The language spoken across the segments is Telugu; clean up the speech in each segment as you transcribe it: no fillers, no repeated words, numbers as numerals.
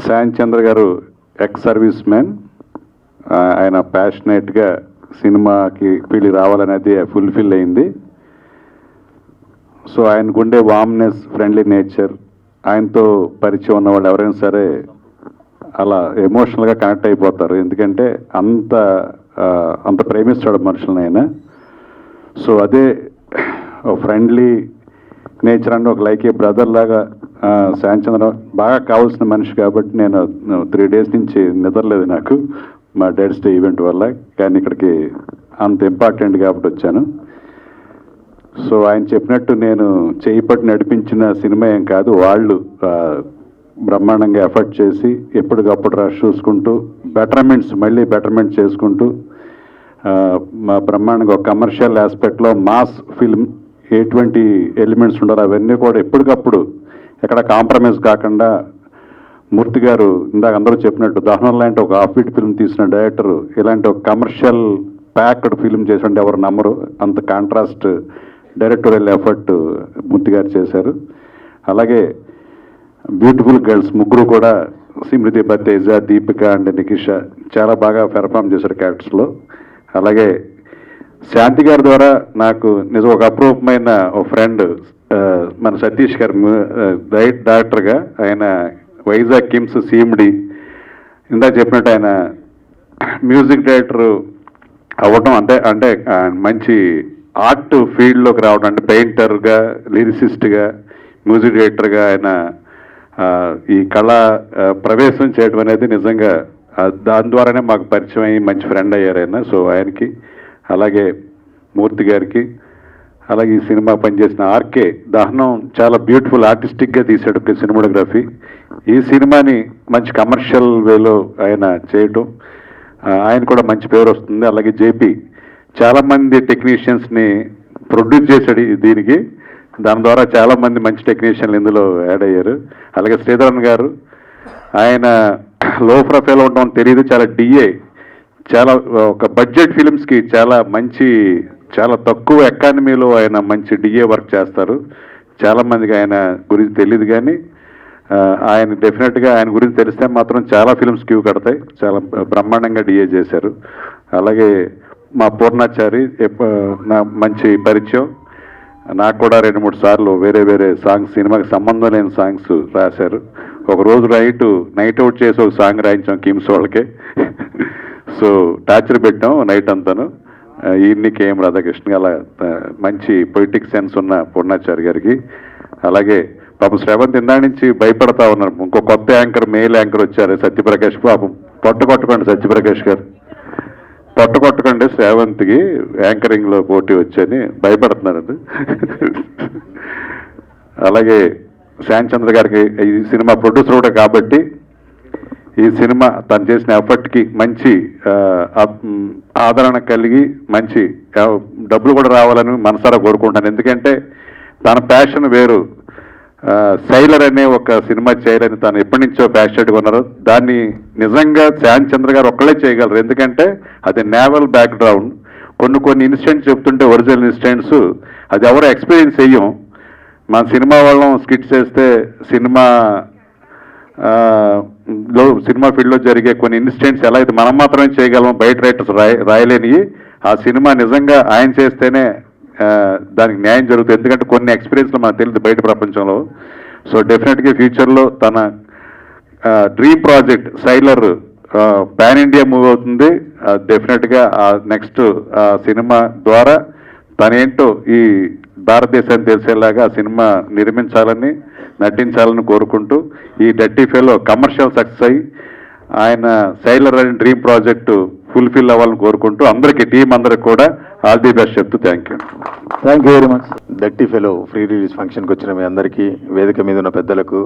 శాన్ చంద్ర గారు ఎక్స్ సర్వీస్ మ్యాన్. ఆయన ప్యాషనేట్గా సినిమాకి ఫీల్డ్ రావాలనేది ఫుల్ఫిల్ అయింది. సో ఆయనకు ఉండే వామ్నెస్, ఫ్రెండ్లీ నేచర్, ఆయనతో పరిచయం ఉన్న వాళ్ళు ఎవరైనా సరే అలా ఎమోషనల్గా కనెక్ట్ అయిపోతారు. ఎందుకంటే అంత ప్రేమిస్తాడు మనుషులను ఆయన. సో అదే ఫ్రెండ్లీ నేచర్ అంటే ఒక లైక్ ఏ బ్రదర్ లాగా శాన్ చంద్ర బాగా కావాల్సిన మనిషి. కాబట్టి నేను 3 days నుంచి నిద్రలేదు నాకు, మా డాడ్స్ డే ఈవెంట్ వల్ల. కానీ ఇక్కడికి అంత ఇంపార్టెంట్ కాబట్టి వచ్చాను. సో ఆయన చెప్పినట్టు నేను చేయిపట్టి నడిపించిన సినిమా ఏం కాదు, వాళ్ళు బ్రహ్మాండంగా ఎఫర్ట్ చేసి ఎప్పటికప్పుడు రష్ చూసుకుంటూ మళ్ళీ బెటర్మెంట్ చేసుకుంటూ మా బ్రహ్మాండంగా ఒక కమర్షియల్ ఆస్పెక్ట్లో మాస్ ఫిల్మ్ ఎటువంటి ఎలిమెంట్స్ ఉండాలి అవన్నీ కూడా ఎప్పటికప్పుడు ఎక్కడ కాంప్రమైజ్ కాకుండా మూర్తి గారు ఇందాక అందరూ చెప్పినట్టు దహనం లాంటి ఒక హాఫ్-బీట్ ఫిల్మ్ తీసిన డైరెక్టర్ ఇలాంటి ఒక కమర్షియల్ ప్యాక్డ్ ఫిల్మ్ చేసినట్టు ఎవరు నమ్మరు. అంత కాంట్రాస్ట్ డైరెక్టోరియల్ ఎఫర్ట్ మూర్తి గారు చేశారు. అలాగే బ్యూటిఫుల్ గర్ల్స్ ముగ్గురు కూడా సిమ్రతి బతేజ, దీపిక అండ్ నికిష చాలా బాగా పెర్ఫామ్ చేశారు క్యారెక్టర్స్లో. అలాగే శాంతి గారి ద్వారా నాకు నిజం ఒక అప్రూపమైన ఒక ఫ్రెండ్ మన సతీష్ గారు డైరెక్టర్గా, ఆయన వైజాగ్ కిమ్స్ సీఎండి. ఇందాక చెప్పినట్టు ఆయన మ్యూజిక్ డైరెక్టర్ అవ్వటం అంటే మంచి ఆర్ట్ ఫీల్డ్లోకి రావడం, అంటే పెయింటర్గా, లిరిసిస్ట్గా, మ్యూజిక్ డైరెక్టర్గా ఆయన ఈ కళా ప్రవేశం చేయడం అనేది నిజంగా దాని ద్వారానే మాకు పరిచయం అయ్యి మంచి ఫ్రెండ్ అయ్యారు ఆయన. సో ఆయనకి, అలాగే మూర్తి గారికి, అలాగే ఈ సినిమా పనిచేసిన ఆర్కే దహనం చాలా బ్యూటిఫుల్ ఆర్టిస్టిక్గా తీశాడు సినిమాటోగ్రఫీ. ఈ సినిమాని మంచి కమర్షియల్ వేలో ఆయన చేయటం, ఆయన కూడా మంచి పేరు వస్తుంది. అలాగే జేపీ చాలామంది టెక్నీషియన్స్ని ప్రొడ్యూస్ చేశాడు దీనికి, దాని ద్వారా చాలామంది మంచి టెక్నీషియన్లు ఇందులో యాడ్ అయ్యారు. అలాగే శ్రీధరన్ గారు, ఆయన లో ప్రొఫైల్ ఉండడం తెలియదు, చాలా డిఏ, చాలా ఒక బడ్జెట్ ఫిలిమ్స్కి చాలా తక్కువ ఎకానమీలో ఆయన మంచి డిఏ వర్క్ చేస్తారు. చాలామందికి ఆయన గురించి తెలియదు, కానీ ఆయన డెఫినెట్గా ఆయన గురించి తెలిస్తే మాత్రం చాలా ఫిల్మ్స్ క్యూ కడతాయి. చాలా బ్రహ్మాండంగా డిఏ చేశారు. అలాగే మా పూర్ణాచారి నా మంచి పరిచయం, నాకు కూడా 2-3 సార్లు వేరే సాంగ్స్, సినిమాకి సంబంధం లేని సాంగ్స్ రాశారు. ఒకరోజు నైట్ అవుట్ చేసి ఒక సాంగ్ రాయించాం కిమ్స్ వాళ్ళకే. సో టార్చర్ పెట్టాం నైట్ అంతాను. ఈయన్ని కేఎం రాధాకృష్ణ, అలా మంచి పొయిటిక్ సెన్స్ ఉన్న పూర్ణాచారి గారికి. అలాగే పాపం శ్రవంత్ ఇందా నుంచి భయపడతా ఉన్నారు, ఇంకో కొత్త యాంకర్, మెయిల్ యాంకర్ వచ్చారు సత్యప్రకాష్. పాపం కొట్టకండి సత్యప్రకాష్ గారు, కొట్టకండి శ్రావంత్కి యాంకరింగ్లో పోటీ వచ్చని భయపడుతున్నారు. అలాగే శాన్ చంద్ర గారికి ఈ సినిమా ప్రొడ్యూసర్ కూడా కాబట్టి ఈ సినిమా తను చేసిన ఎఫర్ట్కి మంచి ఆదరణ కలిగి మంచి డబ్బులు కూడా రావాలని మనసారా కోరుకుంటాను. ఎందుకంటే తన ప్యాషన్ వేరు. సైలర్ అనే ఒక సినిమా చేయాలని తను ఎప్పటి నుంచో ప్యాషనెట్గా ఉన్నారు. దాన్ని నిజంగా శాన్ చంద్ర గారు ఒక్కళ్ళే చేయగలరు. ఎందుకంటే అది నేవల్ బ్యాక్గ్రౌండ్. కొన్ని ఇన్సిడెంట్స్ చెప్తుంటే ఒరిజినల్ ఇన్సిడెంట్స్ అది ఎవరో ఎక్స్పీరియన్స్ చెయ్యం. మన సినిమా వాళ్ళం స్కిట్ చేస్తే సినిమా ఫీల్డ్లో జరిగే కొన్ని ఇన్సిడెంట్స్ ఎలా అయితే మనం మాత్రమే చేయగలం, బయట రైటర్స్ రాయలేనివి. ఆ సినిమా నిజంగా ఆయన చేస్తేనే దానికి న్యాయం జరుగుతుంది. ఎందుకంటే కొన్ని ఎక్స్పీరియన్స్లు మనకు తెలియదు బయట ప్రపంచంలో. సో డెఫినెట్గా ఫ్యూచర్లో తన dream project sailor pan India move అవుతుంది. డెఫినెట్గా నెక్స్ట్ సినిమా ద్వారా తనేంటో ఈ భారతదేశాన్ని తెలిసేలాగా ఆ సినిమా నిర్మించాలని, నటించాలని కోరుకుంటూ ఈ డర్టీ ఫెలో కమర్షియల్ సక్సెస్ అయ్యి ఆయన సైలర్ అనే డ్రీమ్ ప్రాజెక్టు ఫుల్ఫిల్ అవ్వాలని కోరుకుంటూ అందరికీ, టీం అందరికి కూడా ఆల్ ది బెస్ట్ చెప్తూ thank you very much. Dirty fellow free release ఫంక్షన్కి వచ్చిన మీ అందరికీ, వేదిక మీద ఉన్న పెద్దలకు,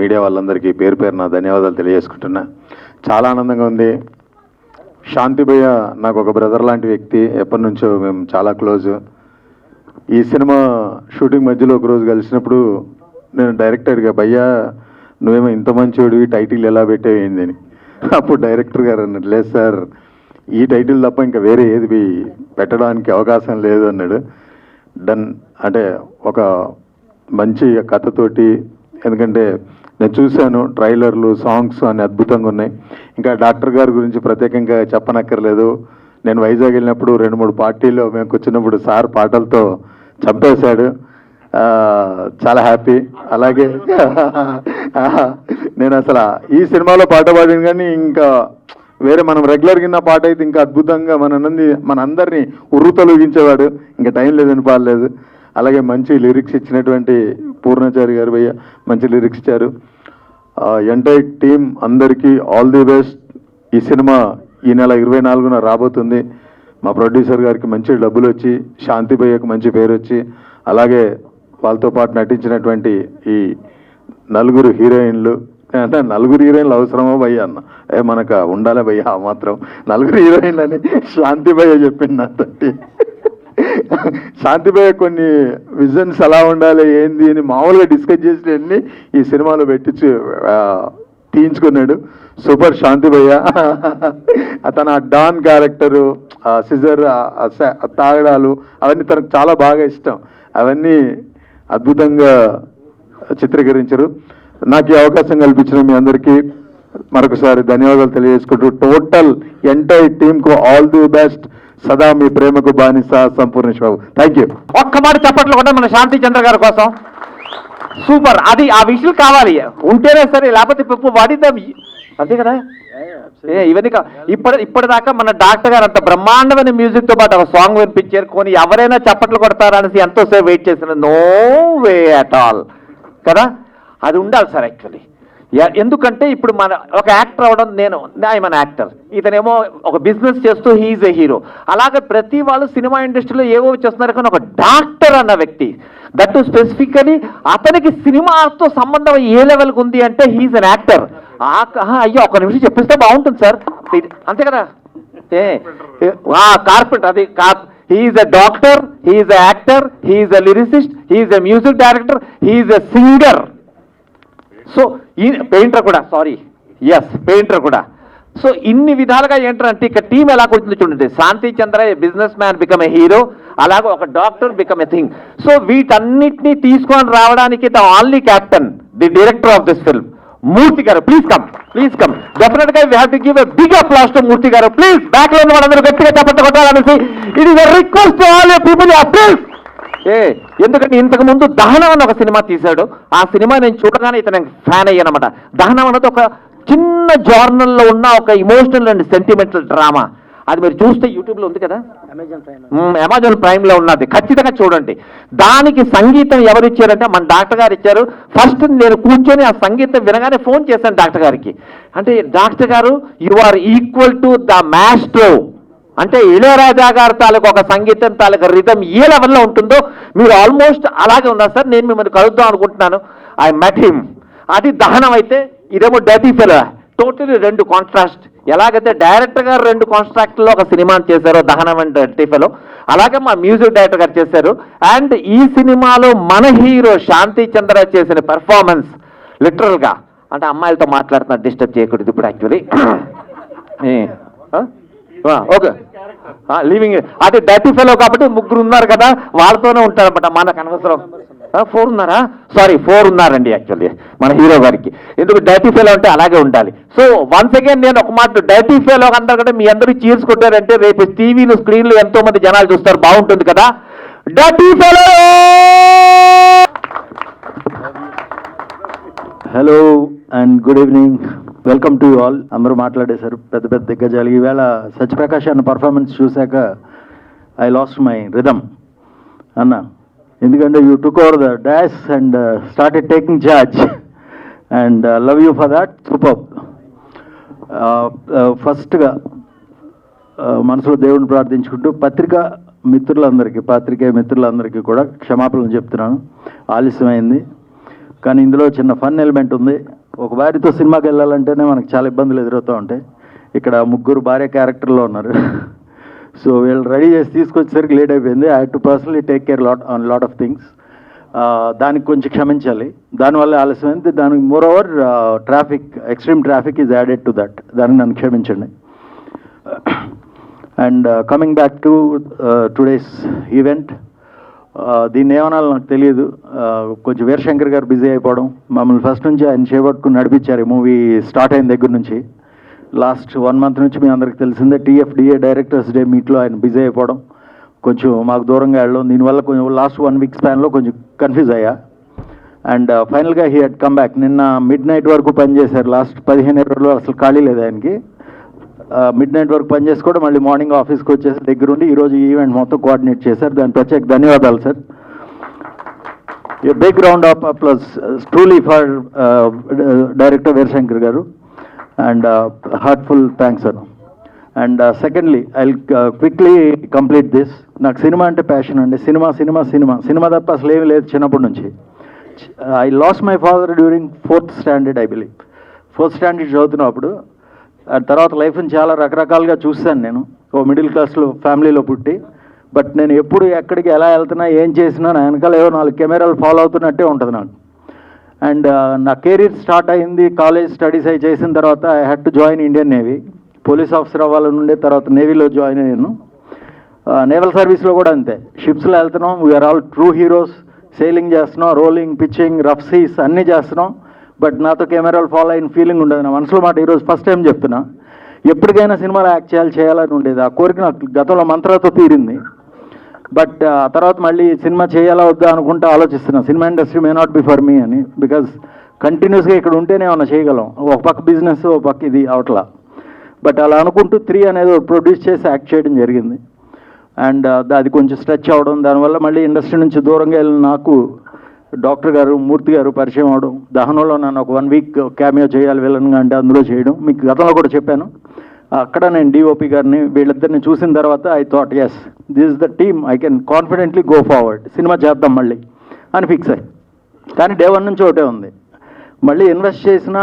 మీడియా వాళ్ళందరికీ పేరు పేరు నా ధన్యవాదాలు తెలియజేసుకుంటున్నా. చాలా ఆనందంగా ఉంది. శాంతి భయ్య నాకు ఒక బ్రదర్ లాంటి వ్యక్తి, ఎప్పటి నుంచో మేము చాలా క్లోజ్. ఈ సినిమా షూటింగ్ మధ్యలో ఒకరోజు కలిసినప్పుడు నేను డైరెక్టర్గా, భయ్యా నువ్వేమో ఇంత మంచివాడివి, టైటిల్ ఎలా పెట్టేవేంది అని. అప్పుడు డైరెక్టర్ గారు అన్నాడు, లేదు సార్ ఈ టైటిల్ తప్ప ఇంకా వేరే ఏది పెట్టడానికి అవకాశం లేదు అన్నాడు. డన్ అంటే ఒక మంచి కథతోటి, ఎందుకంటే నేను చూశాను, ట్రైలర్లు, సాంగ్స్ అన్ని అద్భుతంగా ఉన్నాయి. ఇంకా డాక్టర్ గారి గురించి ప్రత్యేకంగా చెప్పనక్కర్లేదు. నేను వైజాగ్ వెళ్ళినప్పుడు 2-3 పార్టీల్లో మేము కూర్చున్నప్పుడు సార్ పాటలతో చంపేశాడు. చాలా హ్యాపీ. అలాగే నేను అసలు ఈ సినిమాలో పాట పాడిన కానీ ఇంకా వేరే మనం రెగ్యులర్ కింద పాట అయితే ఇంకా అద్భుతంగా మన అందరినీ ఉర్రుతొలగించేవాడు. ఇంకా టైం లేదని పాడలేదు. అలాగే మంచి లిరిక్స్ ఇచ్చినటువంటి పూర్ణచారి గారు భయ్య మంచి లిరిక్స్ ఇచ్చారు. ఎంటైర్ టీం అందరికీ ఆల్ ది బెస్ట్. ఈ సినిమా ఈ నెల 24న రాబోతుంది. మా ప్రొడ్యూసర్ గారికి మంచి డబ్బులు వచ్చి, శాంతి భయ్యకు మంచి పేరు వచ్చి, అలాగే వాళ్ళతో పాటు నటించినటువంటి ఈ 4 హీరోయిన్లు, అంటే 4 హీరోయిన్లు అవసరమో భయ్య అన్న, మనకు ఉండాలి భయ్య ఆ మాత్రం 4 హీరోయిన్లు అని శాంతి భయ్య చెప్పింది నాతోటి. శాంతి భయ్య కొన్ని విజన్స్ ఎలా ఉండాలి ఏంది అని మామూలుగా డిస్కస్ చేసినవన్నీ ఈ సినిమాలో పెట్టించి తీయించుకున్నాడు. సూపర్ శాంతి భయ్య. తన డాన్ క్యారెక్టరు, సిజర్, తాగడాలు అవన్నీ తనకు చాలా బాగా ఇష్టం. అవన్నీ అద్భుతంగా చిత్రీకరించారు. నాకు ఈ అవకాశం కల్పించిన మీ అందరికీ మరొకసారి ధన్యవాదాలు తెలియజేసుకుంటూ టోటల్ ఎంటైర్ టీంకు ఆల్ ది బెస్ట్. సదా మీ ప్రేమకు బానిస సంపూర్ణేష్ బాబు. Thank you. ఒక్క మాట చెప్పట్లు కూడా మన శాంతి చంద్ర గారి కోసం. సూపర్. అది ఆ విషయం కావాలి, ఉంటేనే సరే, లేకపోతే పప్పు వాడిద్దాం. అంతే కదా. ఇవన్నీ ఇప్పటిదాకా మన డాక్టర్ గారు అంత బ్రహ్మాండమైన మ్యూజిక్ తో పాటు ఒక సాంగ్ వినిపించారు. కొని ఎవరైనా చప్పట్లు కొడతారా అనేసి ఎంతోసేపు వెయిట్ చేసిన, నో వే అట్ ఆల్ కదా. అది ఉండాలి సార్ యాక్చువల్లీ. ఎందుకంటే ఇప్పుడు మన ఒక యాక్టర్ అవ్వడం, మన యాక్టర్, ఇతనేమో ఒక బిజినెస్ చేస్తూ హీఈస్ ఎ హీరో. అలాగే ప్రతి వాళ్ళు సినిమా ఇండస్ట్రీలో ఏవో చేస్తున్నారు, కానీ ఒక డాక్టర్ అన్న వ్యక్తి, దట్ స్పెసిఫికలీ అతనికి సినిమాతో సంబంధం ఏ లెవెల్కి ఉంది అంటే హీఈస్ అన్ యాక్టర్. అయ్యో ఒక నిమిషం చెప్పిస్తే బాగుంటుంది సార్, అంతే కదా. కార్పెంటర్, అది he's a doctor, he's a actor, he's a lyricist, he's a music director, he's a singer. So ఈ పెయింటర్ కూడా, పెయింటర్ కూడా. సో ఇన్ని విధాలుగా ఏంటంటే ఇక్కడ టీం ఎలా కూర్చుంది చూడండి. Shanti Chandra a business man become a hero, అలాగే ఒక doctor become a thing. So వీటన్నిటినీ తీసుకొని రావడానికి the only captain, the director of this film, Murthy garu. Please come. Definite గా we have to give a big applause to Murthy garu. Please back లో వాళ్ళందరూ గట్టిగా చప్పట్లు కొట్టాలనేసి it is a request to all your people. Please. ఎందుకంటే ఇంతకు ముందు దహనం అని ఒక సినిమా తీశాడు. ఆ సినిమా నేను చూడగానే ఇతను ఫ్యాన్ అయ్యానమాట. దహనం అనేది ఒక చిన్న జర్నల్లో ఉన్న ఒక ఇమోషనల్ అండ్ సెంటిమెంటల్ డ్రామా. అది మీరు చూస్తే యూట్యూబ్లో ఉంది కదా, అమెజాన్ ప్రైమ్లో ఉన్నది. ఖచ్చితంగా చూడండి. దానికి సంగీతం ఎవరు ఇచ్చారంటే మన డాక్టర్ గారు ఇచ్చారు. ఫస్ట్ నేను కూర్చొని ఆ సంగీతం వినగానే ఫోన్ చేశాను డాక్టర్ గారికి. అంటే డాక్టర్ గారు, you are equal to the maestro. అంటే ఇళయరాజా గారు తాలూకు ఒక సంగీతం తాలూకు రిథం ఏ లెవెల్లో ఉంటుందో మీరు ఆల్మోస్ట్ అలాగే ఉన్నారు సార్. నేను మిమ్మల్ని కలుద్దాం అనుకుంటున్నాను. I met him. అది దహనం అయితే, ఇదేమో డర్టీ ఫెలో. Totally 2 contrast. ఎలాగైతే డైరెక్టర్ గారు 2 కాంట్రాక్ట్లో ఒక సినిమాని చేశారో, దహనం అండ్ డర్టీ ఫెలో, అలాగే మా మ్యూజిక్ డైరెక్టర్ గారు చేశారు. అండ్ ఈ సినిమాలో మన హీరో శాంతి చంద్ర చేసిన పెర్ఫార్మెన్స్ లిటరల్గా, అంటే అమ్మాయిలతో మాట్లాడుతున్నా, డిస్టర్బ్ చేయకూడదు ఇప్పుడు యాక్చువల్లీ. ఓకే, లివింగ్ అది డర్టీ ఫెలో కాబట్టి 3 ఉన్నారు కదా, వాళ్ళతోనే ఉంటారన్నమాట. మనకు అనవసరం. 4 ఉన్నారా? సారీ, 4 ఉన్నారండి యాక్చువల్లీ మన హీరో గారికి. ఎందుకు డర్టీ ఫెలో అంటే అలాగే ఉండాలి. సో వన్స్ అగైన్ నేను ఒక మాట, డర్టీ ఫెలో అందరూ కూడా మీ అందరూ చీర్స్ కొట్టారంటే రేపు టీవీలు, స్క్రీన్లు ఎంతో మంది జనాలు చూస్తారు, బాగుంటుంది కదా. Dirty fellow. Hello and good evening, welcome to you all. అందరూ మాట్లాడేశారు, పెద్ద పెద్ద దిగ్గజాలు. ఈవేళ సత్యప్రకాష్ అన్న పర్ఫార్మెన్స్ చూశాక ఐ లాస్ట్ మై రిథమ్ అన్న. ఎందుకంటే you took over the dash and started taking charge and love you for that. Super. ఫస్ట్గా మనసులో దేవుడిని ప్రార్థించుకుంటూ పాత్రికేయ మిత్రులందరికీ కూడా క్షమాపణలు చెప్తున్నాను. ఆలస్యమైంది, కానీ ఇందులో చిన్న ఫన్ ఎలిమెంట్ ఉంది. ఒక భార్యతో సినిమాకి వెళ్ళాలంటేనే మనకు చాలా ఇబ్బందులు ఎదురవుతూ ఉంటాయి. ఇక్కడ 3 భార్య క్యారెక్టర్లో ఉన్నారు. సో వీళ్ళు రెడీ చేసి తీసుకొచ్చేసరికి లేట్ అయిపోయింది. I had to personally take care lot of things. దానికి కొంచెం క్షమించాలి, దానివల్ల ఆలస్యమైంది. దానికి more over extreme traffic is added to that. దాన్ని నన్ను క్షమించండి. And coming back to today's event, దీన్ని ఏమనాలో నాకు తెలియదు. కొంచెం వీరశంకర్ గారు బిజీ అయిపోవడం, మమ్మల్ని ఫస్ట్ నుంచి ఆయన చేపట్టుకుని నడిపించారు ఈ మూవీ స్టార్ట్ అయిన దగ్గర నుంచి. లాస్ట్ 1 month నుంచి మీ అందరికి తెలిసిందే, TFDA డైరెక్టర్స్ డే మీట్లో ఆయన బిజీ అయిపోవడం, కొంచెం మాకు దూరంగా వెళ్ళడం, దీనివల్ల కొంచెం లాస్ట్ 1 week స్పాన్లో కొంచెం కన్ఫ్యూజ్ అయ్యా. అండ్ ఫైనల్గా హీ హెడ్ కమ్ బ్యాక్. నిన్న midnight వరకు పనిచేశారు. లాస్ట్ 15 రోజులు అసలు ఖాళీ లేదు ఆయనకి. midnight వరకు పనిచేసి కూడా మళ్ళీ మార్నింగ్ ఆఫీస్కి వచ్చేసి దగ్గరుండి ఈరోజు ఈవెంట్ మొత్తం కోఆర్డినేట్ చేశారు. దాని ప్రత్యేక ధన్యవాదాలు sir. A big round of applause truly for director Veerashankar garu, and heartful thanks sir. And secondly I quickly complete this. నాకు సినిమా అంటే ప్యాషన్ అండి. సినిమా సినిమా సినిమా సినిమా తప్ప అసలు ఏమీ లేదు చిన్నప్పటి నుంచి. I lost my father during 4th standard I believe. 4th standard చదువుతున్నప్పుడు. తర్వాత లైఫ్ని చాలా రకరకాలుగా చూశాను నేను. ఓ మిడిల్ క్లాస్లో ఫ్యామిలీలో పుట్టి, బట్ నేను ఎప్పుడు ఎక్కడికి ఎలా వెళ్తున్నా ఏం చేసినా నా వెనకాల ఏవో 4 కెమెరాలు ఫాలో అవుతున్నట్టే ఉంటుంది నాకు. అండ్ నా కెరీర్ స్టార్ట్ అయింది కాలేజ్ స్టడీస్ అయి చేసిన తర్వాత I had to join Indian navy. Police officer అవ్వాలని ఉండే, తర్వాత నేవీలో జాయిన్ అయ్యాను. నేవల్ సర్వీస్లో కూడా అంతే. షిప్స్లో వెళ్తున్నాం, we're all true heroes. Sailing చేస్తున్నాం, రోలింగ్, పిచ్చింగ్, రఫ్ సీస్ అన్నీ చేస్తున్నాం. బట్ నాతో కెమెరాలు ఫాలో అయిన ఫీలింగ్ ఉండదు నా మనసులో మాట. ఈరోజు ఫస్ట్ టైం చెప్తున్నా, ఎప్పటికైనా సినిమాలో యాక్ట్ చేయాలని ఉండేది. ఆ కోరిక నాకు గతంలో మంత్రాలతో తీరింది. బట్ ఆ తర్వాత మళ్ళీ సినిమా చేయాలా వద్దా అనుకుంటూ ఆలోచిస్తున్నా. Cinema industry may not be for me అని. బికాజ్ కంటిన్యూస్గా ఇక్కడ ఉంటేనే ఏమన్నా చేయగలం. ఒక పక్క బిజినెస్, ఒక పక్క ఇది అవట్లా. బట్ అలా అనుకుంటూ 3 అనేది ప్రొడ్యూస్ చేసి యాక్ట్ చేయడం జరిగింది. అండ్ అది కొంచెం స్ట్రెచ్ అవ్వడం, దానివల్ల మళ్ళీ ఇండస్ట్రీ నుంచి దూరంగా వెళ్ళిన నాకు డాక్టర్ గారు, మూర్తి గారు పరిచయం అవడం. దహనంలో నన్ను ఒక 1 week క్యామియో చేయాలి విలన్గా అంటే అందులో చేయడం. మీకు గతంలో కూడా చెప్పాను. అక్కడ నేను DOP గారిని వీళ్ళిద్దరిని చూసిన తర్వాత I thought yes this is the team, I can confidently go forward, cinema చేద్దాం మళ్ళీ అని ఫిక్స్ అయ్యి. కానీ day 1 నుంచి ఒకటే ఉంది, మళ్ళీ ఇన్వెస్ట్ చేసిన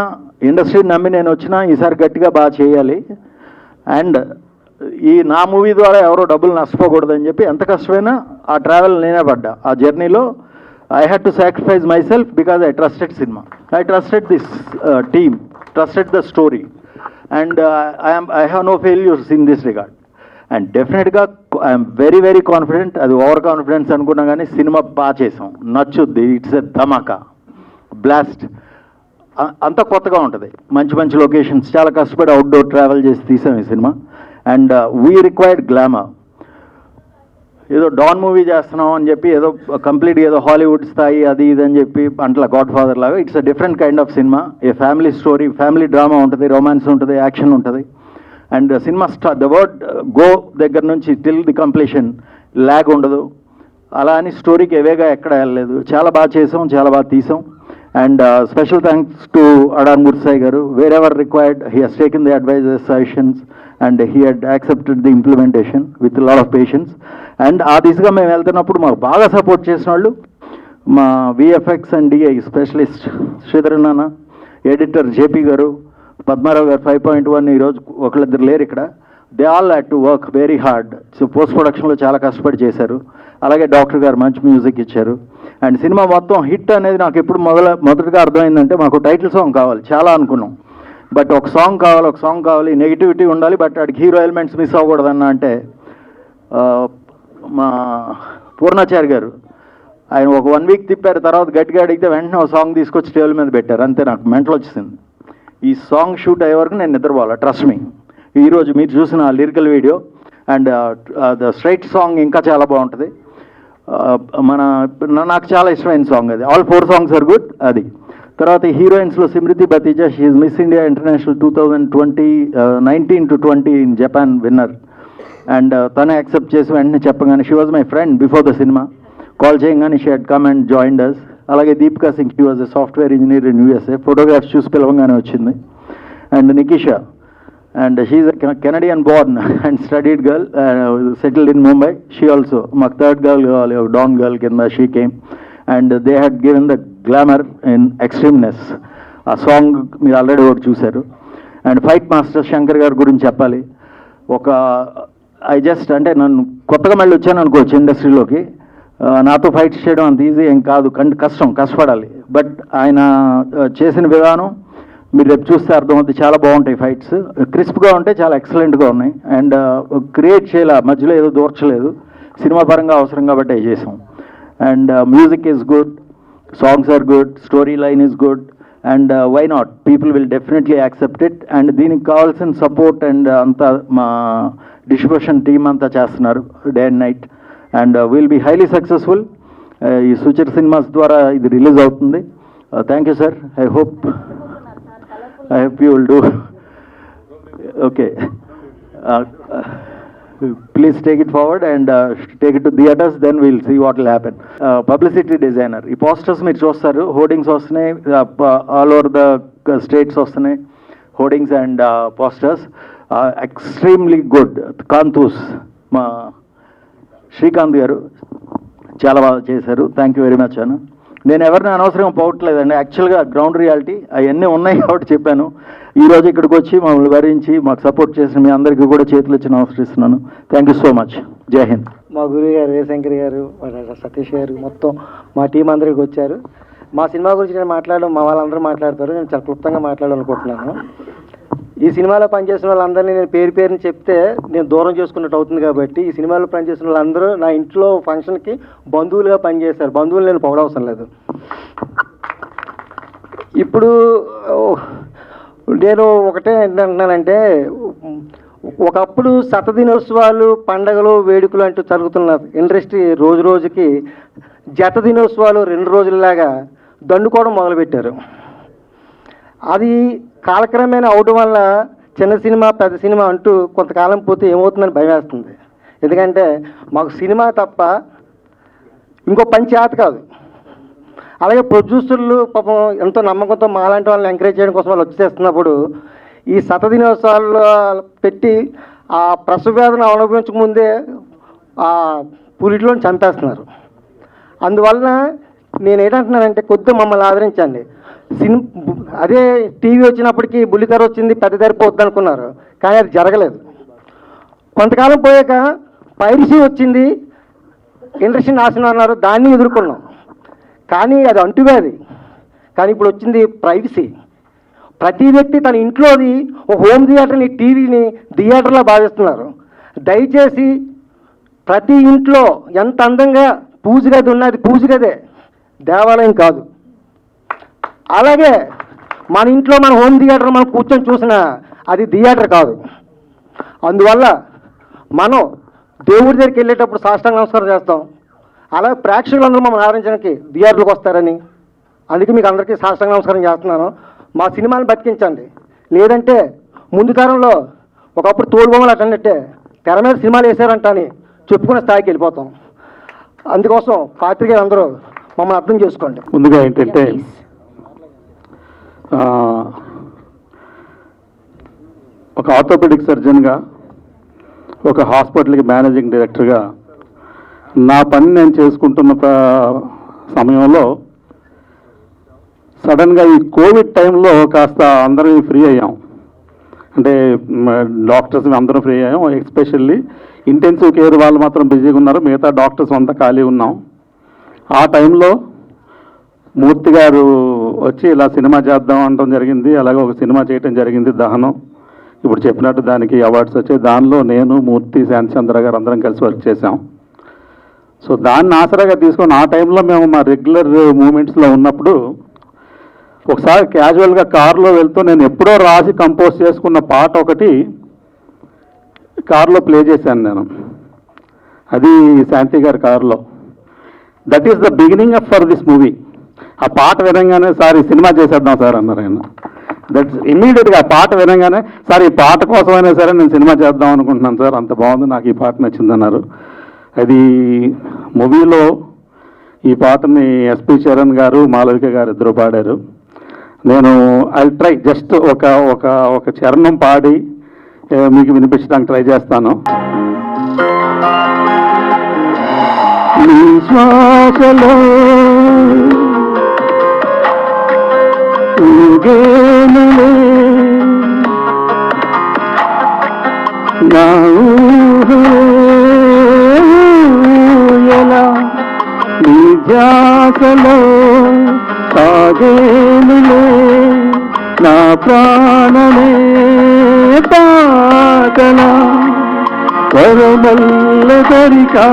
ఇండస్ట్రీని నమ్మి నేను వచ్చినా ఈసారి గట్టిగా బాగా చేయాలి. అండ్ ఈ నా మూవీ ద్వారా ఎవరో డబ్బులు నష్టపోకూడదని చెప్పి ఎంత కష్టమైనా ఆ ట్రావెల్ నేనే పడ్డా. ఆ జర్నీలో I had to sacrifice my self because I trusted cinema, I trusted this team, trusted the story. And I have no failures in this regard. And డెఫినెట్గా ఐఎమ్ వెరీ వెరీ కాన్ఫిడెంట్. అది ఓవర్ కాన్ఫిడెన్స్ అనుకున్నా కానీ సినిమా బాగా చేసాం, నచ్చుద్ది. It's a Dhamaka, blast. అంత కొత్తగా ఉంటుంది, మంచి మంచి లొకేషన్స్, చాలా కష్టపడి అవుట్డోర్ ట్రావెల్ చేసి తీసాం ఈ cinema. And we required glamour. ఏదో డాన్ మూవీ చేస్తున్నాం అని చెప్పి ఏదో కంప్లీట్గా ఏదో హాలీవుడ్ స్థాయి అది ఇది అని చెప్పి అంట్లా గాడ్ ఫాదర్ లాగా. It's a different kind of cinema. A family story, family drama ఉంటుంది, రొమాన్స్ ఉంటుంది, యాక్షన్ ఉంటుంది. And cinema the word go దగ్గర నుంచి టిల్ ది కంప్లీషన్ ల్యాగ్ ఉండదు. అలా అని స్టోరీకి ఎవేగా ఎక్కడ వెళ్ళలేదు. చాలా బాగా చేసాం, చాలా బాగా తీసాం. అండ్ స్పెషల్ థ్యాంక్స్ టు అడాన్ ముర్సాయి గారు. Wherever required he has taken the advises, suggestions, and he had accepted the implementation with lot of patience. And ఆ దిశగా మేము వెళ్తున్నప్పుడు మాకు బాగా సపోర్ట్ చేసిన వాళ్ళు మా VFX and DI specialist Sridhar నాన్న, ఎడిటర్ JP గారు, పద్మారావు గారు 5.1. ఈరోజు ఒకళ్ళిద్దరు లేరు ఇక్కడ. They all had to work very hard. So post ప్రొడక్షన్లో చాలా కష్టపడి చేశారు. అలాగే డాక్టర్ గారు మంచి మ్యూజిక్ ఇచ్చారు. అండ్ సినిమా మొత్తం హిట్ అనేది నాకు ఎప్పుడు మొదటగా అర్థమైందంటే మాకు టైటిల్ సాంగ్ కావాలి, చాలా అనుకున్నాం. బట్ ఒక సాంగ్ కావాలి, నెగిటివిటీ ఉండాలి, బట్ వాడికి హీరో ఎలిమెంట్స్ మిస్ అవ్వకూడదన్న అంటే మా పూర్ణాచారి గారు ఆయన ఒక 1 week తిప్పారు. తర్వాత గట్టిగా అడిగితే వెంటనే ఒక సాంగ్ తీసుకొచ్చి టేబుల్ మీద పెట్టారు. అంతే, నాకు మెంటల్ వచ్చేసింది. ఈ సాంగ్ షూట్ అయ్యే వరకు నేను నిద్రపోవాలి, ట్రస్ట్ మీ. ఈరోజు మీరు చూసిన lyrical video and the straight song ఇంకా చాలా బాగుంటుంది. నాకు చాలా ఇష్టమైన సాంగ్ అది. All 4 songs are good. అది తర్వాత హీరోయిన్స్లో Simrithi Bathija, she is Miss India international 2019-20 in Japan winner. And తనే యాక్సెప్ట్ చేసి వెంటనే చెప్పగానే, she was my friend before the cinema, call చేయగానే she had come and joined us. అలాగే Deepika Singh, she was a software engineer in USA, photographs చూసి పిలవంగానే వచ్చింది. And Nikisha, and she is a Canadian born and studied girl, settled in Mumbai. She also, my third girl, Dawn girl, she came, and they had given the glamour in extremeness. A song మీరు ఆల్రెడీ ఒకటి చూశారు. అండ్ ఫైట్ మాస్టర్ శంకర్ గారి గురించి చెప్పాలి. ఒక అంటే నన్ను కొత్తగా మళ్ళీ వచ్చాను అనుకోవచ్చు ఇండస్ట్రీలోకి. నాతో ఫైట్స్ చేయడం అంత ఈజీ ఏం కాదు, కష్టపడాలి. బట్ ఆయన చేసిన విధానం మీరు రేపు చూస్తే అర్థమవుతుంది, చాలా బాగుంటాయి ఫైట్స్, క్రిస్ప్గా ఉంటాయి, చాలా ఎక్సలెంట్గా ఉన్నాయి. అండ్ క్రియేట్ చేయాల, మధ్యలో ఏదో దూర్చలేదు, సినిమా పరంగా అవసరం కాబట్టి అవి చేసాం. and music is good, songs are good, storyline is good, and why not? People will definitely accept it, and దీనికి కావాల్సిన సపోర్ట్ అండ్ అంతా మా డిస్ట్రిబ్యూషన్ టీమ్ అంతా చేస్తున్నారు day and night, and will be highly successful. ఈ సుచిర్ సినిమాస్ ద్వారా ఇది రిలీజ్ అవుతుంది. Thank you sir. I hope you will do okay. Please take it forward and take it to theaters, then we'll see what will happen. Publicity designer, ఈ posters మీరు చూస్తారు, హోర్డింగ్స్ వస్తున్నాయి ఆల్ ఓవర్ ద స్టేట్స్ వస్తున్నాయి, hoardings and posters extremely good. కాంతూస్ మా శ్రీకాంత్ గారు చాలా బాగా చేశారు. థ్యాంక్ యూ వెరీ మచ్ అన్న. నేను ఎవరిని అనవసరంగా పోవట్లేదండి, యాక్చువల్గా గ్రౌండ్ రియాలిటీ అవన్నీ ఉన్నాయి కాబట్టి చెప్పాను. ఈరోజు ఇక్కడికి వచ్చి మమ్మల్ని భరించి మాకు సపోర్ట్ చేసిన మీ అందరికీ కూడా చేతులు ఇచ్చి నమస్కరిస్తున్నాను. Thank you so much. జై హింద్. మా గురువు గారు శంకర్ గారు, సతీష్ గారు, మొత్తం మా టీం అందరికి వచ్చారు. మా సినిమా గురించి నేను మాట్లాడడం మా వాళ్ళందరూ మాట్లాడతారు, నేను చాలా క్లుప్తంగా మాట్లాడాలనుకుంటున్నాను. ఈ సినిమాలో పనిచేసిన వాళ్ళందరినీ నేను పేరు పేరుని చెప్తే నేను దూరం చేసుకున్నట్టు అవుతుంది కాబట్టి ఈ సినిమాలో పనిచేసిన వాళ్ళందరూ నా ఇంట్లో ఫంక్షన్కి బంధువులుగా పనిచేశారు. బంధువులు నేను పొగడవసరం లేదు. ఇప్పుడు నేను ఒకటే ఏంటంటున్నానంటే, ఒకప్పుడు శతదినోత్సవాలు, పండగలు, వేడుకలు అంటూ జరుగుతున్న ఇండస్ట్రీ రోజు రోజుకి జత దినోత్సవాలు 2 రోజులలాగా దండుకోవడం మొదలుపెట్టారు. అది కాలక్రమేణా అవడం వల్ల చిన్న సినిమా పెద్ద సినిమా అంటూ కొంతకాలం పోతే ఏమవుతుందని భయం వేస్తుంది. ఎందుకంటే మాకు సినిమా తప్ప ఇంకో పని చేత కాదు. అలాగే ప్రొడ్యూసర్లు పాపం ఎంతో నమ్మకంతో మాలాంటి వాళ్ళని ఎంకరేజ్ చేయడం కోసం వాళ్ళు వచ్చేస్తున్నప్పుడు ఈ శతదినోత్సవాలు పెట్టి ఆ ప్రసవ వేదన అనుభవించకముందే ఆ పురిటిలో చంపేస్తున్నారు. అందువలన నేను ఏంటంటున్నానంటే కొద్దిగా మమ్మల్ని ఆదరించండి. అదే టీవీ వచ్చినప్పటికీ బుల్లితెర వచ్చింది, పెద్ద తెర పోద్ది అనుకున్నారు, కానీ అది జరగలేదు. కొంతకాలం పోయాక పైరసీ వచ్చింది, ఇండస్ట్రీ నాశనం అన్నారు, దాన్ని ఎదుర్కొన్నాం. కానీ అది అంటువ్యాధి. కానీ ఇప్పుడు వచ్చింది ప్రైవసీ. ప్రతి వ్యక్తి తన ఇంట్లోది ఒక హోమ్ థియేటర్ని, టీవీని థియేటర్లో భావిస్తున్నారు. దయచేసి ప్రతి ఇంట్లో ఎంత అందంగా పూజ గది ఉన్నది పూజ గదే, దేవాలయం కాదు. అలాగే మన ఇంట్లో మన హోమ్ థియేటర్ మనం కూర్చొని చూసినా అది థియేటర్ కాదు. అందువల్ల మనం దేవుడి దగ్గరికి వెళ్ళేటప్పుడు సాష్టాంగ నమస్కారం చేస్తాం. అలాగే ప్రేక్షకులందరూ మమ్మల్ని ఆదరించడానికి థియేటర్లకు వస్తారని, అందుకే మీకు అందరికీ సాష్టాంగ నమస్కారం చేస్తున్నాను. మా సినిమాని బతికించండి. లేదంటే ముందు తరంలో ఒకప్పుడు తోలుబొమ్మలు అటన్నట్టే తెర మీద సినిమాలు వేసారంట అని చెప్పుకునే స్థాయికి వెళ్ళిపోతాం. అందుకోసం పాత్రికేయులు అందరూ మమ్మల్ని అర్థం చేసుకోండి. ముందుగా ఏంటంటే ఒక ఆర్థోపెడిక్ సర్జన్గా, ఒక హాస్పిటల్కి మేనేజింగ్ డైరెక్టర్గా నా పని నేను చేసుకుంటున్న సమయంలో సడన్గా ఈ కోవిడ్ టైంలో కాస్త అందరం ఫ్రీ అయ్యాం. అంటే డాక్టర్స్ అందరం ఫ్రీ అయ్యాం. ఎస్పెషల్లీ ఇంటెన్సివ్ కేర్ వాళ్ళు మాత్రం బిజీగా ఉన్నారు, మిగతా డాక్టర్స్ అంతా ఖాళీ ఉన్నాం. ఆ టైంలో మూర్తి గారు వచ్చి ఇలా సినిమా చేద్దాం అనడం జరిగింది. అలాగే ఒక సినిమా చేయటం జరిగింది, దహనం. ఇప్పుడు చెప్పినట్టు దానికి అవార్డ్స్ వచ్చాయి. దానిలో నేను, మూర్తి, శాంతిచంద్ర గారు అందరం కలిసి వర్క్ చేశాం. సో దాన్ని ఆసరాగా తీసుకొని ఆ టైంలో మేము మా రెగ్యులర్ మూమెంట్స్లో ఉన్నప్పుడు ఒకసారి క్యాజువల్గా కారులో వెళ్తూ నేను ఎప్పుడో రాసి కంపోజ్ చేసుకున్న పాట ఒకటి కారులో ప్లే చేశాను నేను. అది శాంతి గారి కారులో. That is the beginning of for this movie. ఆ పాట వినంగానే సార్ ఈ సినిమా చేసేద్దాం సార్ అన్నారు ఆయన. దట్స్ ఇమ్మీడియట్గా ఆ పాట వినంగానే సార్ ఈ పాట కోసమైనా సరే నేను సినిమా చేద్దాం అనుకుంటున్నాను సార్, అంత బాగుంది, నాకు ఈ పాట నచ్చిందన్నారు. అది మూవీలో ఈ పాటని ఎస్పి చరణ్ గారు, మాలవిక గారు ఇద్దరు పాడారు. నేను ఐ ట్రై జస్ట్ ఒక చరణం పాడి మీకు వినిపించడానికి ట్రై చేస్తాను. నీ శ్వాసలో ఊగేనులే నా ఊహల, నీ ధ్యాసలో సాగేనులే నా ప్రాణమే పాటలా, వరమల్ల దరికా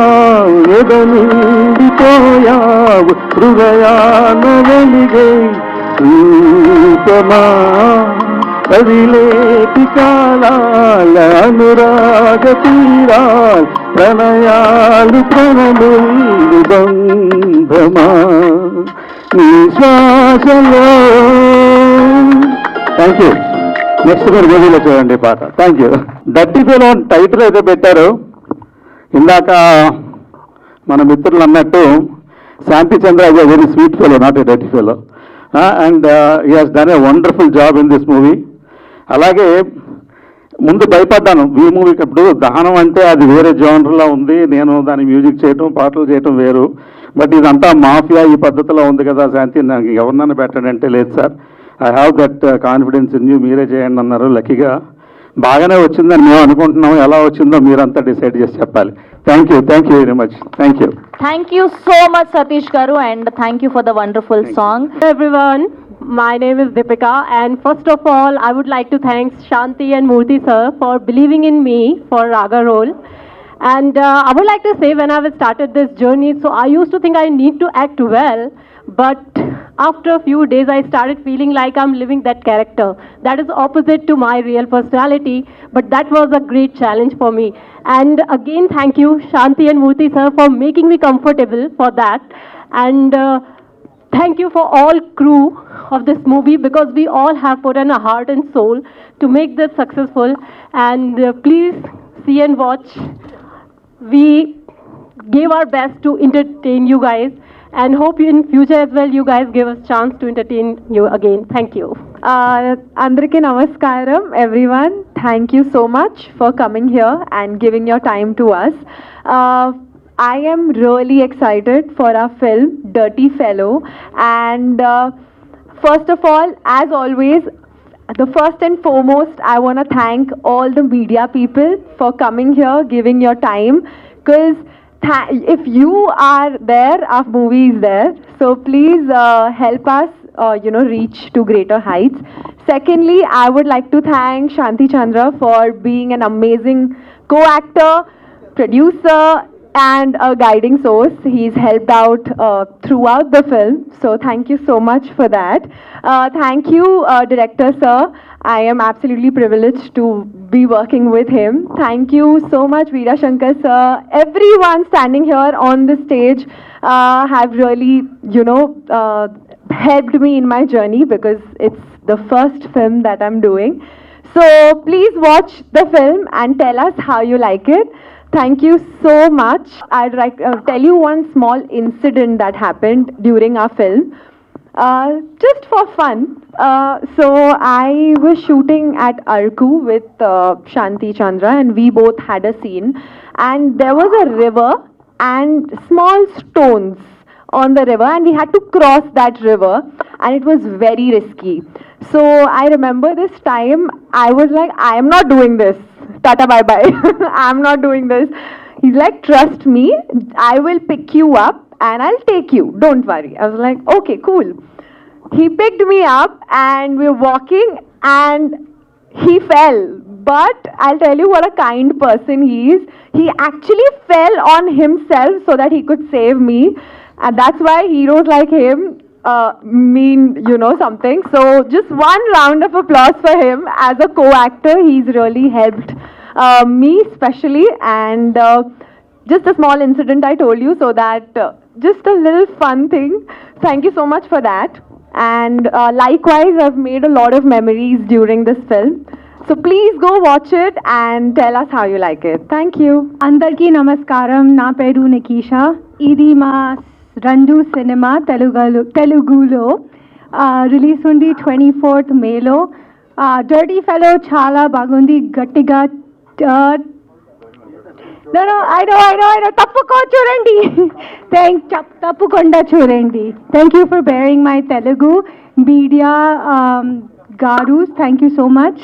ఎదనిండి నిలిచిపోయావు హృదయాన వెలిగే రూపమా కదిలేటి కాలాల అనురాగ తీరాల్ ప్రణయాలు ప్రణములు బంధమా నీ శ్వాసలో. Thank you. నెక్స్ట్ మీరు మూవీలో చూడండి పాట. Thank you. Dirty fellow title అయితే పెట్టారు. ఇందాక మన మిత్రులు అన్నట్టు Shanti Chandra is a very sweet fellow, not a dirty fellow, and he has done a wonderful job in this movie. అలాగే ముందు భయపడ్డాను ఈ మూవీకి. ఇప్పుడు దహనం అంటే అది వేరే జోనర్లో ఉంది, నేను దాని మ్యూజిక్ చేయటం పాటలు చేయటం వేరు. బట్ ఇదంతా మాఫియా ఈ పద్ధతిలో ఉంది కదా శాంతి, నాకు ఎవరినైనా పెట్టండి అంటే లేదు sir, I have that confidence in you, మీరే చేయండి అన్నారు. లక్కీగా బాగానే వచ్చిందని మేము అనుకుంటున్నాము. ఎలా వచ్చిందో మీరంతా డిసైడ్ చేసి చెప్పాలి. Thank you very much. Thank you. Thank you so much, Satish Garu, and thank you for the wonderful song. Hello everyone, my name is Deepika, and first of all I would like to thank Shanti and Murthy sir for believing in me for Raga role. And I would like to say, when I started this journey, so I used to think I need to act well, but after a few days I started feeling like I'm living that character. That is opposite to my real personality, but that was a great challenge for me. And again, thank you Shanti and Murthy sir for making me comfortable for that. And thank you for all crew of this movie, because we all have put in a heart and soul to make this successful. And please see and watch. We gave our best to entertain you guys, and hope in future as well you guys give us chance to entertain you again. Thank you. Andariki namaskaram everyone. Thank you so much for coming here and giving your time to us. I am really excited for our film Dirty Fellow, and first of all, as always, the first and foremost, I want to thank all the media people for coming here, giving your time, because if you are there, our movie is there. So please help us, reach to greater heights. Secondly, I would like to thank Shanti Chandra for being an amazing co-actor, producer, and a guiding source. He's helped out throughout the film. So thank you so much for that. Thank you, director sir. I am absolutely privileged to be working with him. Thank you so much, Veera Shankar sir. Everyone standing here on the stage have really, helped me in my journey, because it's the first film that I'm doing. So please watch the film and tell us how you like it. Thank you so much. I'd like to tell you one small incident that happened during our film. Just for fun. So I was shooting at Arku with Shanti Chandra, and we both had a scene. And there was a river and small stones on the river, and we had to cross that river, and it was very risky. So I remember this time, I was like, I am not doing this. Tata bye bye. I'm not doing this. He's like, trust me, I will pick you up and I'll take you. Don't worry. I was like, okay, cool. He picked me up and we were walking, and he fell. But I'll tell you what a kind person he is. He actually fell on himself so that he could save me. And that's why heroes like him mean, something. So just one round of applause for him. As a co-actor, he's really helped me especially. And just a small incident I told you, so that just a little fun thing. Thank you so much for that. And likewise, I've made a lot of memories during this film. So please go watch it and tell us how you like it. Thank you. Andarki namaskaram, na peru Nikisha. Idi ma Randu cinema Telugulo release undi 24th May lo. Dirty Fellow chala bagundi gattiga. No, I know. Tappuko churandi. Tappukonda churandi. Thank you for bearing my Telugu media. Garus, thank you so much.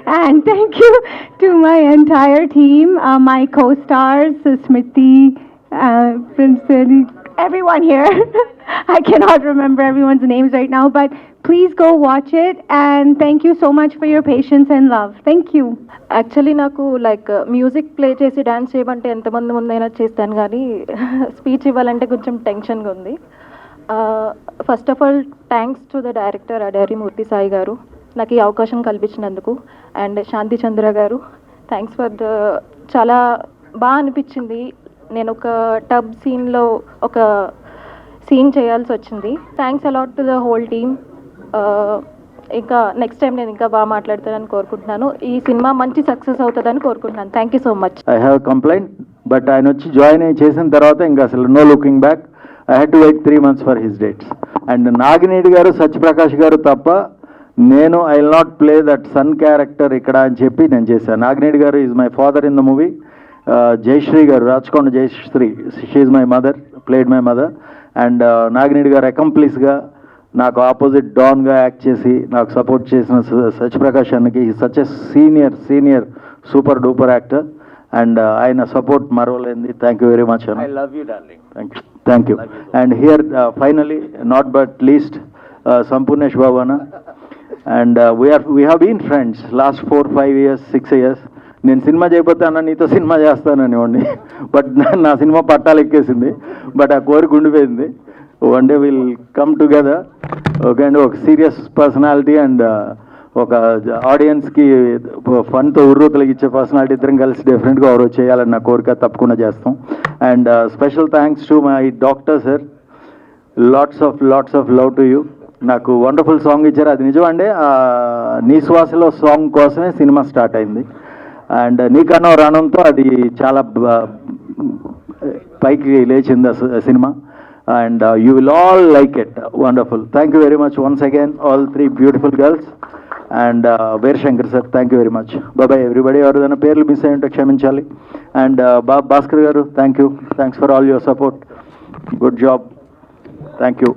And thank you to my entire team, my co-stars, Smriti, Prince, everyone here. I cannot remember everyone's names right now, but Please go watch it, and thank you so much for your patience and love. Thank you. Actually నాకు లైక్ మ్యూజిక్ ప్లే చేసి డాన్స్ చేయమంటే ఎంతమంది ముందైనా చేస్తాను కానీ స్పీచ్ ఇవ్వాలంటే కొంచెం టెన్షన్గా ఉంది. First of all thanks to the director Adari Murthy Sai garu నాకు ఈ అవకాశం కల్పించినందుకు, అండ్ శాంతి చంద్ర గారు థ్యాంక్స్ ఫర్ ద, చాలా బాగా అనిపించింది. నేను ఒక టబ్ సీన్లో ఒక సీన్ చేయాల్సి వచ్చింది. Thanks a lot to the whole team. ఇంకా నెక్స్ట్ టైం నేను ఇంకా బాగా మాట్లాడతానని కోరుకుంటున్నాను. ఈ సినిమా మంచి సక్సెస్ అవుతుందని కోరుకుంటున్నాను. Thank you so much. I have complaint, but ఆయన వచ్చి జాయిన్ అయ్యి చేసిన తర్వాత ఇంకా అసలు no looking back. I had to wait 3 months for his dates. And Nagineedi garu, Satyaprakash garu తప్ప నేను I will not play that son character ఇక్కడ అని చెప్పి నేను చేశాను. Nagineedi garu is my father in the movie. Jayashree garu, Rachakonda Jayashree, she is my mother, played my mother. And Nagineedi గారు అకంప్లీస్గా నాకు ఆపోజిట్ డాన్గా యాక్ట్ చేసి నాకు సపోర్ట్ చేసిన సత్యప్రకాష్ అన్నకి such a senior super duper actor. And ఆయన సపోర్ట్ మరవలేంది. థ్యాంక్ యూ వెరీ మచ్ అన్న. I love you, darling. Thank you. And here finally not but least Sampoornesh Babu అన్న. And we have been friends last 4-5 years 6 years. నేను సినిమా చేయకపోతే అన్న నీతో సినిమా చేస్తాననివ్వండి, బట్ నా సినిమా పట్టాలు ఎక్కేసింది. బట్ ఆ కోరిక ఉండిపోయింది. One day will come together. Okay అండి, ఒక సీరియస్ పర్సనాలిటీ అండ్ ఒక ఆడియన్స్కి ఫన్తో ఉర్రూతలకి ఇచ్చే పర్సనాలిటీ ఇద్దరం కలిసి డెఫినెట్గా ఎవరో చేయాలని నా కోరిక, తప్పకుండా చేస్తాం. And special thanks to my doctor sir. Lots of love to you. నాకు వండర్ఫుల్ సాంగ్ ఇచ్చారు. అది నిజం అండి, నీ శ్వాసలో సాంగ్ కోసమే సినిమా స్టార్ట్ అయింది. అండ్ నీకన్నా రానంతో అది చాలా పైకి లేచింది ఆ cinema. And you will all like it. Wonderful. Thank you very much once again, all 3 beautiful girls. And Veer Shankar sir, thank you very much. Bye bye everybody. Everyone పేర్లు మిస్ అయ్యి ఉంటే క్షమించాలి. And Bhaskar garu, thank you. Thanks for all your support. Good job. Thank you.